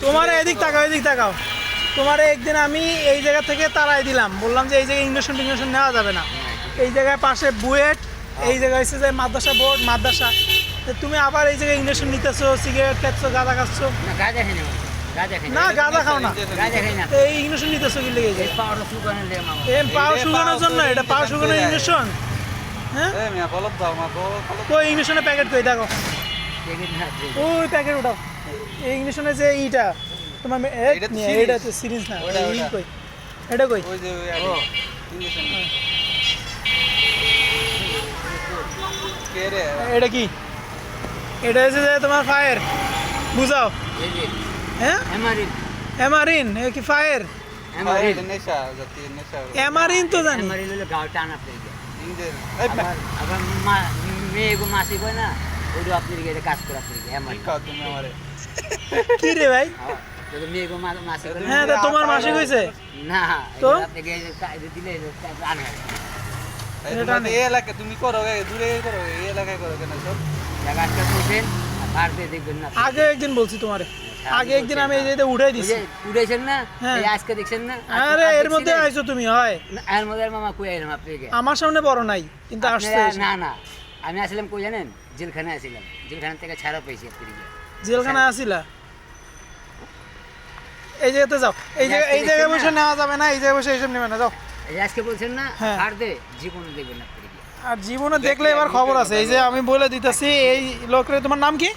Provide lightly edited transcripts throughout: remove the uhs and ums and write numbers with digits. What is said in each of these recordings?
তোমার এদিক তাকাও, এদিক তাকাও। তোমার একদিন আমি এই জায়গা থেকে তাড়াই দিলাম, বললাম যে এই জায়গায় ইঞ্জেকশন টিঞ্জেকশন নেওয়া যাবে না। এই জায়গায় পাশে বুয়েট, এই জায়গায় হচ্ছে যে মাদ্রাসা বোর্ড, মাদ্রাসা। তুমি আবার এই জায়গায় ইঞ্জেকশন নিতেছো, সিগারেট খাচ্ছো, গাঁজা খাচ্ছো। না গাঁজা খাও না, এই ইঞ্জেকশন নিতেছো কি লেগে পাও শুকানোর জন্য? এটা পাও শুকানোর ইঞ্জেকশন? হ্যাঁ, ওই ইঞ্জেকশনের প্যাকেট কই দেখো, ওই প্যাকেট ওটাও। এই ইঞ্জেকশনের যে ইটা তোমার এটা তো সিরিজ না, ই কই, এটা কই? এটা কি? এটা হচ্ছে যে তোমার ফায়ার, বুঝাও। হ্যাঁ, হেমারিন কি ফায়ার? হেমারিন তো জানি। কি রে ভাই? হ্যাঁ, তোমার মাসিক হয়েছে না তো? তুমি করো দূরে করো, এই এলাকায় করো কেন? আগে একদিন বলছি তোমারে, আগে একদিন আমি এই যে উঠাই দিছি। উঠেছেন না? হ্যাঁ। আজকে দেখছেন না? আরে এর মধ্যে আইছো তুমি, হয় এর মধ্যে মামা কই আইলাম আপনাকে? আমার সামনে বড় নাই কিন্তু আসছে। না না, আমি আসলাম কই জানেন? জেলখানায় আসলাম, জেলখানা থেকে ছাড়া পেয়েছি আপনাকে। জেলখানায় আসিলা? এই জায়গাতে যাও, এই জায়গায় বসে নেওয়া যাবে না, এই জায়গায় বসে এইসব নেবে না, যাও। এই যে আজকে বলছেন না হ্যাঁ। আর দে জীবনে দেখবেন না আপনাকে। আর জীবনে দেখলে এবার খবর আছে। এই যে আমি বলে দিতেছি, এই লোকরে, তোমার নাম কি?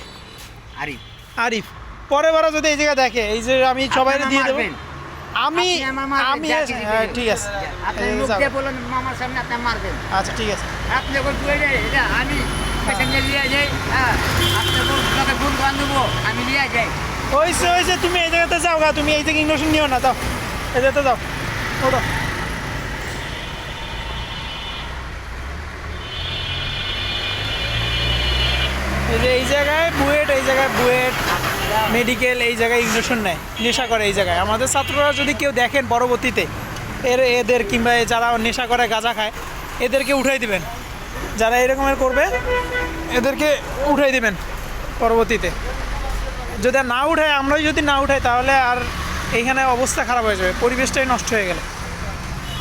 আরিফ। আরিফ। পরের বার যদি এই জায়গা দেখে, এই যে আমি সবাই দিয়ে দেবো। আমি হ্যাঁ, ঠিক আছে, আপনি এই মুখ যাও। দিয়ে বলেন মামার সামনে আপনি মারবেন। আচ্ছা ঠিক আছে। আপনি যখন তুলে যাই এটা আমি পেছনে নিয়ে যাই। হ্যাঁ, আপনি লোকে ফোন করে দেবো, আমি নিয়ে যাই। হয়েছে, তুমি এই জায়গাতে যাও গা, তুমি এই থেকে ইঞ্জেকশন নিও না, যাও এই জায়গাতে যাও, ওটা। এই যে এই জায়গায় বুয়েট, এই জায়গায় বুয়েট মেডিকেল, এই জায়গায় ইঞ্জেকশন নেয়, নেশা করে এই জায়গায়। আমাদের ছাত্ররা যদি কেউ দেখেন পরবর্তীতে এদের কিংবা যারা নেশা করে গাঁজা খায়, এদেরকে উঠাই দিবেন। যারা এরকমের করবে এদেরকে উঠাই দিবেন পরবর্তীতে। যদি না উঠায়, আমরাই যদি না উঠাই, তাহলে আর এইখানে অবস্থা খারাপ হয়ে যাবে, পরিবেশটাই নষ্ট হয়ে গেলে।